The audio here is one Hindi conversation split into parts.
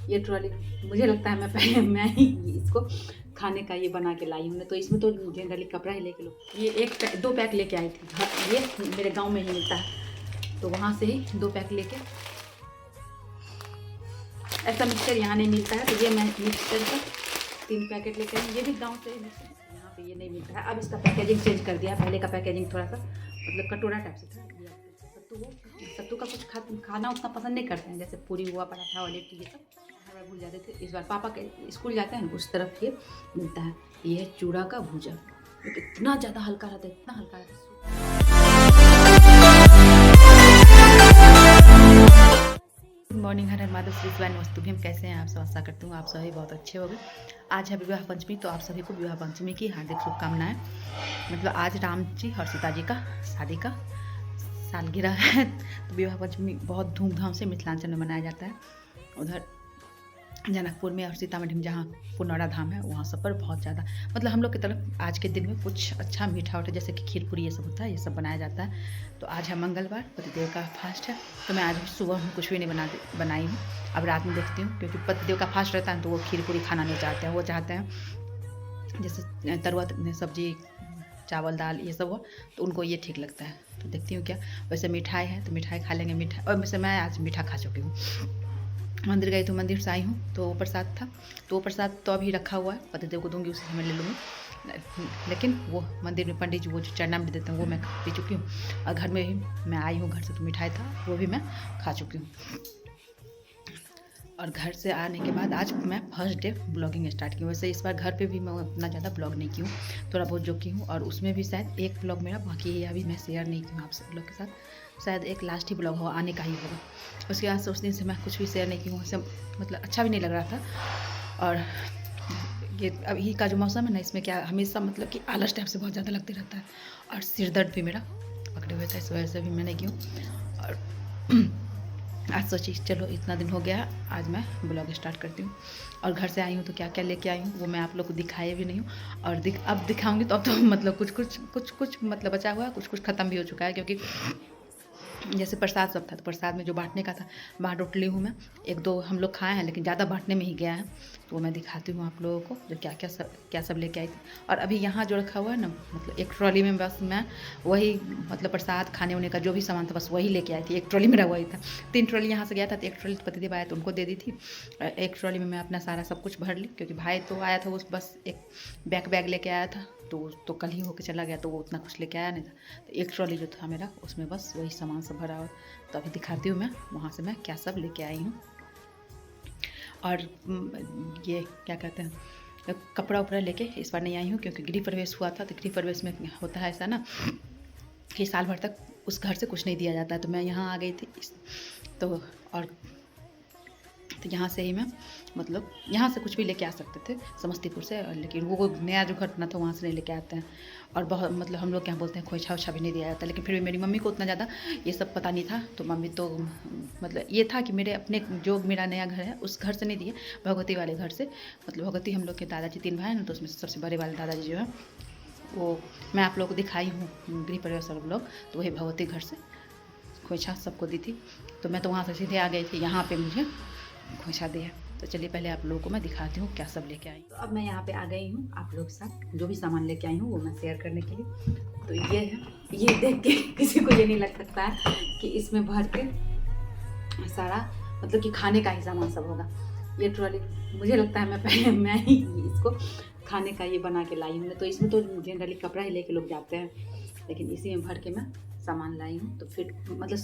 ये ट्रॉली मुझे लगता है मैं ही इसको खाने का ये बना के लाई हूँ। तो इसमें तो जनरली कपड़ा ही लेके लो। ये 2 पैक लेके आई थी घर, ये मेरे गांव में ही मिलता है, तो वहाँ से ही 2 पैक लेके, ऐसा मिक्सचर यहाँ नहीं मिलता है, तो ये मैं मिक्सचर का 3 पैकेट लेके आई। ये भी गाँव से मिक्सचर, यहाँ पे ये नहीं मिलता है। अब इसका पैकेजिंग चेंज कर दिया। पहले का पैकेजिंग थोड़ा सा मतलब कटोरा टाइप से था। सत्तू का कुछ खाना उतना पसंद नहीं करते हैं, जैसे पूरी हुआ, पराठा और लिट्टी, ये सब हर बार भूल जाते थे। इस बार पापा के स्कूल जाते हैं उस तरफ ये मिलता है। ये है चूड़ा का भूजा, इतना ज़्यादा हल्का रहता है, इतना हल्का रहता है। गुड मॉर्निंग, हर हर महादेव, श्री शिवाय वस्तु भी। हम कैसे हैं आप सब? आशा करती हूँ आप सभी बहुत अच्छे होंगे। आज है विवाह पंचमी, तो आप सभी को विवाह पंचमी की हार्दिक शुभकामनाएं। मतलब आज राम जी और सीता जी का शादी का सालगिरह है, तो विवाह पंचमी बहुत धूमधाम से मिथिलांचल में मनाया जाता है। उधर जनकपुर में और सीतामढ़ी में जहाँ पुनौरा धाम है, वहाँ सब पर बहुत ज़्यादा मतलब हम लोग की तरफ आज के दिन में कुछ अच्छा मीठा उठा, जैसे कि खीर पूरी ये सब होता है, ये सब बनाया जाता है। तो आज है मंगलवार, पतिदेव का फास्ट है, तो मैं आज सुबह में कुछ भी नहीं बनाई हूँ। अब रात में देखती हूँ, क्योंकि पतिदेव का फास्ट रहता है तो वो खीर पूरी खाना नहीं चाहते हैं। वो चाहते हैं जैसे तरुआ सब्जी, चावल दाल ये सब हो, तो उनको ये ठीक लगता है। तो देखती हूँ क्या, वैसे मिठाई है तो मिठाई खा लेंगे। मिठाई और वैसे मैं आज मीठा खा चुकी हूँ। मंदिर गई तो मंदिर से आई हूँ, तो वो प्रसाद था, तो वो प्रसाद तो अभी रखा हुआ है, पतिदेव को दूंगी, उसी समय ले लूँगी। लेकिन वो मंदिर में पंडित जी वो जो चरना में देते हैं वो मैं पी चुकी हूँ। और घर में भी मैं आई हूँ, घर से तो मिठाई था वो भी मैं खा चुकी हूँ। और घर से आने के बाद आज मैं फर्स्ट डे ब्लॉगिंग स्टार्ट की। वैसे इस बार घर पे भी मैं उतना ज़्यादा ब्लॉग नहीं की हूँ, थोड़ा बहुत जो की हूँ, और उसमें भी शायद एक ब्लॉग मेरा बाकी है, अभी मैं शेयर नहीं की हूँ आप सब लोग के साथ। शायद एक लास्ट ही ब्लॉग हो आने का ही होगा। उसके बाद से उस दिन से मैं कुछ भी शेयर नहीं की हूँ, उससे मतलब अच्छा भी नहीं लग रहा था। और ये अभी का जो मौसम है ना, इसमें क्या हमेशा मतलब कि आलस टाइप से बहुत ज़्यादा लगते रहता है, और सिर दर्द भी मेरा पकड़े हुए था, इस वजह से भी मैं नहीं की हूँ। और आज सोची चलो इतना दिन हो गया, आज मैं ब्लॉग स्टार्ट करती हूँ। और घर से आई हूँ तो क्या क्या लेके आई हूँ वो मैं आप लोग को दिखाए भी नहीं हूँ, और अब दिखाऊंगी तो अब तो मतलब कुछ मतलब बचा हुआ है, कुछ ख़त्म भी हो चुका है, क्योंकि जैसे प्रसाद सब था, तो प्रसाद में जो बांटने का था बांट उठ ली हूँ मैं। 1-2 हम लोग खाए हैं, लेकिन ज़्यादा बांटने में ही गया है, तो मैं दिखाती हूँ आप लोगों को जो क्या सब लेके आई थी। और अभी यहाँ जो रखा हुआ है ना, मतलब एक ट्रॉली में बस मैं वही मतलब प्रसाद खाने होने का जो भी सामान था बस वही लेके आई थी। एक ट्रॉली मेरा वही था। 3 ट्रॉली यहाँ से गया था, तो एक ट्रॉली पतिदेव आया तो उनको दे दी थी। एक ट्रॉली में मैं अपना सारा सब कुछ भर ली, क्योंकि भाई तो आया था, वो बस एक बैग लेके आया था, तो कल ही होके चला गया, तो वो उतना कुछ लेके आया नहीं था। तो एक ट्रॉली जो था मेरा, उसमें बस वही सामान सब भरा हुआ। तो अभी दिखाती हूँ मैं वहाँ से मैं क्या सब लेके आई हूँ। और ये क्या कहते हैं, कपड़ा उपड़ा लेके इस बार नहीं आई हूँ, क्योंकि गृह प्रवेश हुआ था। तो गृह प्रवेश में होता है ऐसा ना कि साल भर तक उस घर से कुछ नहीं दिया जाता है, तो मैं यहाँ आ गई थी तो यहाँ से ही मैं मतलब यहाँ से कुछ भी लेके आ सकते थे समस्तीपुर से, लेकिन वो नया जो घर बना था वहाँ से नहीं लेके आते हैं। और बहुत मतलब हम लोग क्या बोलते हैं, खोइछा ओछा भी नहीं दिया जाता, लेकिन फिर भी मेरी मम्मी को उतना ज़्यादा ये सब पता नहीं था, तो मम्मी तो मतलब ये था कि मेरे अपने जो मेरा नया घर है उस घर से नहीं दिए, भगवती वाले घर से। मतलब भगवती हम लोग के दादाजी 3 भाई हैं, तो उसमें सबसे बड़े वाले दादाजी जो है वो मैं आप लोग को दिखाई हूँ गृह प्रवेश सब लोग, तो वही भगवती घर से खोइछा सबको दी थी। तो मैं तो वहाँ से सीधे आ गई थी, यहाँ पे मुझे खोइछा दिया। तो चलिए पहले आप लोगों को मैं दिखाती हूँ क्या सब लेके आई। तो अब मैं यहाँ पे आ गई हूँ आप लोग के साथ, जो भी सामान लेके आई हूँ वो मैं शेयर करने के लिए। तो ये है, ये देख के किसी को ये नहीं लग सकता है कि इसमें भर के सारा मतलब कि खाने का ही सामान सब होगा। ये ट्रॉली मुझे लगता है मैं ही इसको खाने का ये बना के लाई हूँ। तो इसमें तो जनरली कपड़ा ही लेके लोग जाते हैं, लेकिन इसी में भर के मैं सामान लाई हूँ। तो फिर मतलब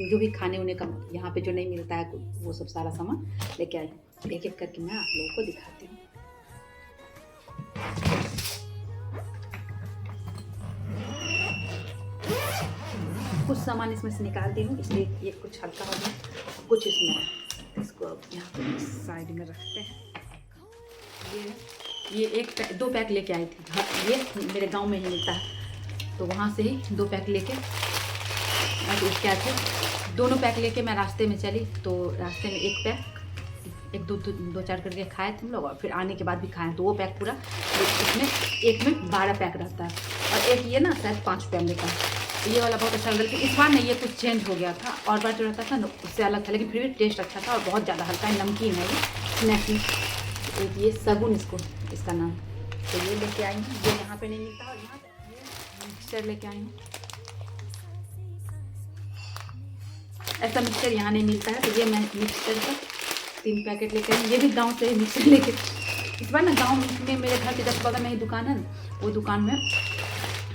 जो भी खाने होने का यहाँ पे जो नहीं मिलता है वो सब सारा सामान लेके आई हूँ। एक एक करके मैं आप लोगों को दिखाती हूँ। कुछ सामान इसमें से निकालती हूँ, इसलिए ये कुछ हल्का हो गया, कुछ इसमें इसको अब यहाँ पे साइड में रखते हैं। ये 2 पैक लेके आई थी घर, ये मेरे गांव में ही मिलता है, तो वहाँ से ही 2 पैक लेके और उसके आके दोनों पैक लेके मैं रास्ते में चली। तो रास्ते में एक पैक 1-2-4 करके खाए थे हम लोग, और फिर आने के बाद भी खाए, तो वो पैक पूरा इसमें एक में 12 पैक रहता है, और एक ये ना शायद 5 रुपये में का। ये वाला बहुत अच्छा लगा, लेकिन इस बार नहीं, ये कुछ चेंज हो गया था। और बार जो रहता था ना उससे अलग था, लेकिन फिर भी टेस्ट अच्छा था और बहुत ज़्यादा हल्का नमकीन है ये स्नैकी। एक ये सगुन इसका नाम। तो ये लेके आई हूँ, ये यहाँ पे नहीं मिलता। और यहाँ पे ये मिक्सचर लेके आई हूँ, ऐसा मिक्सचर यहाँ नहीं मिलता है। तो ये मैं मिक्सचर का 3 पैकेट लेके आई। ये भी गाँव से ही मिक्सचर लेके, इस बार ना गाँव में मेरे घर के जस्ट बगल में ही दुकान है ना, वो दुकान में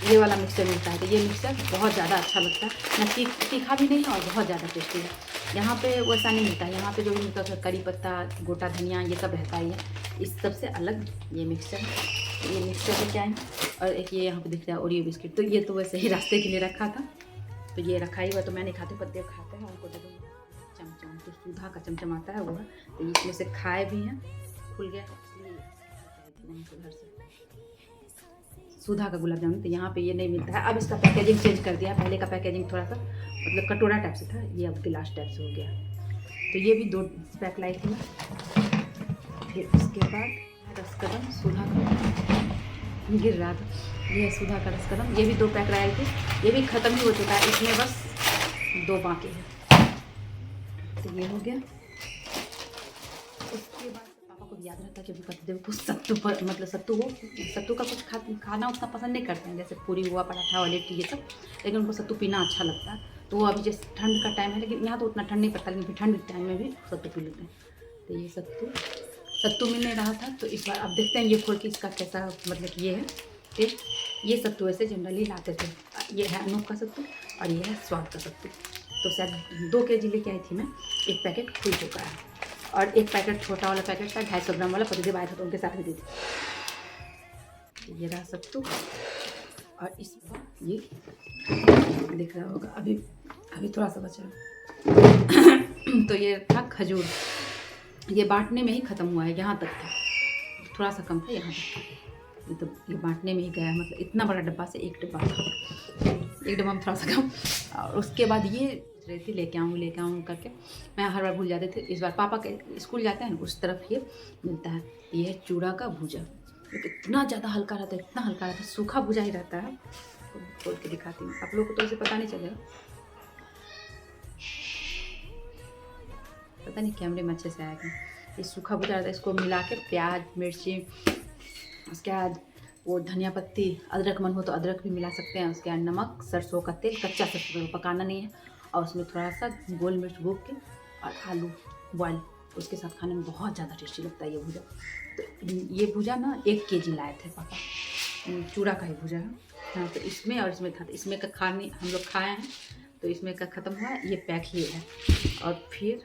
ये वाला मिक्सचर मिलता है। तो ये मिक्सचर बहुत ज़्यादा अच्छा लगता है, ना तीखा भी नहीं है और बहुत ज़्यादा टेस्टी है। यहाँ पे वैसा नहीं मिलता है, यहाँ पे जो भी मिलता है करी पत्ता, गोटा धनिया, ये सब रहता ही है। इस सब से अलग ये मिक्सचर है। ये मिक्सचर लेके आए। और एक ये यहाँ पे दिख रहा है ओरियो बिस्किट, तो ये तो वैसे ही रास्ते के लिए रखा था, तो ये रखा ही हुआ। तो मैं नहीं खाती, पत्ते खाते हैं, उनको दे दूँगी चमचम। तो सुधा का चमचम आता है वो है, तो इसमें से खाए भी हैं। खुल गया इसलिए घर से सुधा का गुलाब जामुन। तो यहाँ पे ये नहीं मिलता है, अब इसका पैकेजिंग चेंज कर दिया। पहले का पैकेजिंग थोड़ा सा मतलब कटोरा टाइप से था, ये अब गिलास टाइप से हो गया। तो ये भी 2 पैक लाई थी मैं। फिर उसके बाद रसकदम सुधा का गिर रहा था, ये है सुधा का रसकदम, ये भी 2 पैक लाए थे। ये भी ख़त्म ही हो चुका है, इसमें बस 2 बाकी है। तो ये हो गया। उसके बाद पापा को याद रहता है कि पतिदेव को सत्तू पर मतलब सत्तू का कुछ खाना उतना पसंद नहीं करते हैं, जैसे पूरी हुआ, पराठा और लिट्टी ये सब, लेकिन उनको सत्तू पीना अच्छा लगता है। तो वो अभी जैसे ठंड का टाइम है, लेकिन यहाँ तो उतना ठंड नहीं पड़ता, लेकिन फिर ठंड के टाइम में भी सत्तू पी लेते हैं। तो ये सत्तू मिल नहीं रहा था, तो इस बार अब देखते हैं ये खोल के इसका कैसा मतलब ये है टेस्ट। ये सत्तू ऐसे जनरली लाते थे, ये है अनूप का सत्तू और ये है स्वाद का सत्तू। तो शायद 2 kg लेके आई थी मैं, 1 पैकेट खुल चुका है। और 1 पैकेट छोटा वाला पैकेट था 250 ग्राम वाला, पतिदेव आया था तो उनके साथ भी दी थी। ये रहा सत्तू। और इस बार ये दिख रहा होगा, अभी थोड़ा सा बचा। तो ये था खजूर, ये बांटने में ही ख़त्म हुआ है, यहाँ तक था, थोड़ा सा कम था, यहाँ तक था। तो ये बांटने में ही गया, मतलब इतना बड़ा डब्बा से 1 डब्बा था, 1 डब्बा में थोड़ा सा कम। और उसके बाद ये रही थी लेके आऊँ करके, मैं हर बार भूल जाती थी। इस बार पापा के स्कूल जाते हैं उस तरफ ये मिलता है। ये है चूड़ा का भूजा, इतना ज़्यादा हल्का रहता है, इतना हल्का रहता है, सूखा भूजा ही रहता है। तो खोल के दिखाती हूँ, आप लोगों को तो इसे पता नहीं चलेगा, पता नहीं कैमरे में अच्छे से आएगा। ये सूखा भुजा रहता है, इसको मिला के प्याज, मिर्ची, उसके बाद वो धनिया पत्ती, अदरक मन हो तो अदरक भी मिला सकते हैं। उसके बाद नमक, सरसों का तेल, कच्चा सरसों का, पकाना नहीं है। और उसमें थोड़ा सा गोल मिर्च भून के और आलू बॉयल, उसके साथ खाने में बहुत ज़्यादा टेस्टी लगता है ये भुजा। तो ये भुजा ना 1 kg लाए थे पापा, चूड़ा का ही भुजा है। हाँ, तो इसमें और इसमें था, तो इसमें का खाने हम लोग खाए हैं, तो इसमें का ख़त्म हुआ, ये पैक ही है। और फिर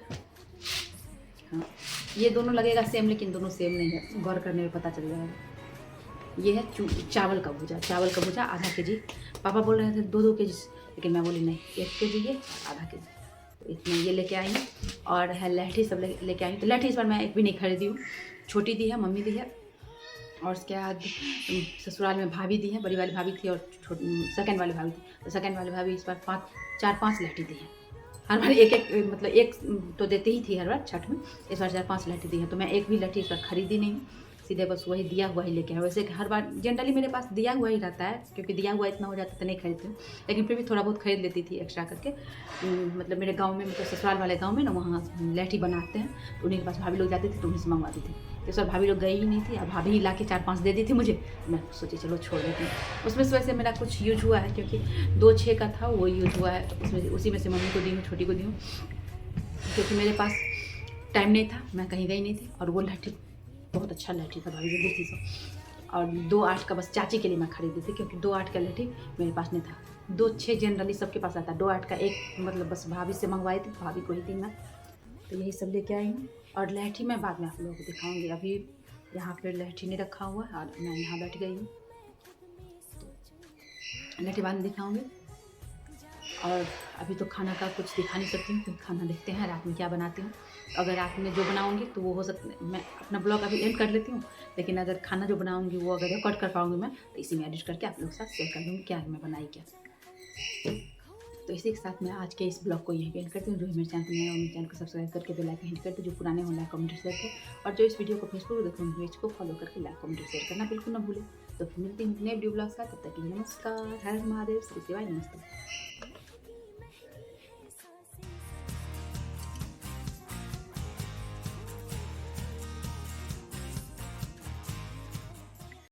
हाँ, ये दोनों लगेगा सेम, लेकिन दोनों सेम नहीं है, गौर करने में पता चल जाएगा। ये है चावल का भुजा, आधा kg। पापा बोल रहे थे 2-2 kg, लेकिन मैं बोली नहीं, 1 kg ये आधा kg। तो इतना ये लेके आई हूँ। और है लहठी सब लेके आई हूँ। तो लहठी इस बार मैं एक भी नहीं खरीदी हूँ, छोटी दी है, मम्मी दी है। और उसके बाद ससुराल में भाभी दी है, बड़ी वाली भाभी थी और सेकंड वाली भाभी थी। तो सेकंड वाली भाभी इस बार 4-5 लहठी दी है। हर बार एक मतलब एक तो देती ही थी हर बार छठ में, इस बार 4-5 लहठी दी है। तो मैं एक भी लहठी इस बार खरीदी नहीं, सीधे बस वही दिया हुआ ही लेके आया। वैसे हर बार जनरली मेरे पास दिया हुआ ही रहता है, क्योंकि दिया हुआ इतना हो जाता तो नहीं खरीदती हूँ, लेकिन फिर भी थोड़ा बहुत खरीद लेती थी एक्स्ट्रा करके। मतलब मेरे गाँव में, मतलब ससुराल वाले गाँव में ना, वहाँ लहठी बनाते हैं, तो उन्हीं के पास भाभी लोग जाती थी, तो उन्हीं से मंगवाती थी। तो सर भाभी लोग गई ही नहीं थी, अब भाभी ही ला के 4-5 दे दी थी मुझे। मैं सोची चलो छोड़ देती हूँ। उसमें से वैसे मेरा कुछ यूज हुआ है, क्योंकि 2-6 का था वो यूज हुआ है, उसमें उसी में से मम्मी को दी हूँ, छोटी को दी हूँ, क्योंकि मेरे पास टाइम नहीं था, मैं कहीं गई नहीं थी। और वो लहठी बहुत अच्छा लहठी था, भाभी जो दी थी सो। और 2-8 का बस चाची के लिए मैं खरीदी थी, क्योंकि 2-8 का लहठी मेरे पास नहीं था। 2-6 जनरली सबके पास आता है, 2-8 का एक मतलब बस भाभी से मंगवाई थी, भाभी को ही दी मैं। तो यही सब लेके आई हूँ। और लहठी मैं बाद में आप लोगों को दिखाऊंगी, अभी यहाँ पे लहठी नहीं रखा हुआ है और मैं यहाँ बैठ गई हूँ, लहठी बाद में दिखाऊंगी। और अभी तो खाना का कुछ दिखा नहीं सकती हूँ, क्योंकि खाना देखते हैं रात में क्या बनाती हूँ। अगर रात में जो बनाऊँगी तो वो हो सकता, मैं अपना ब्लॉग अभी एंड कर लेती हूँ, लेकिन अगर खाना जो बनाऊँगी वो अगर रिकॉर्ड कर पाऊँगी मैं, तो इसी में एडिट करके आप लोग के साथ शेयर कर दूँगी क्या मैं बनाई क्या। तो इसी के साथ मैं आज के इस ब्लॉग को यहीं पे एंड करती हूँ। जो मेरे चैनल पर नया हो मेरे चैनल को सब्सक्राइब करके बेल आइकन हिट करते, जो पुराने हो लाइक कमेंट शेयर कर, और जो इस वीडियो को फेसबुक पर देखो पेज को फॉलो करके लाइक कमेंट शेयर करना बिल्कुल ना भूलें। तो फिर मिलती हूँ नए वीडियो ब्लॉग का, तब तक के लिए नमस्कार, हर हर महादेव, श्री शिवाय, नमस्ते।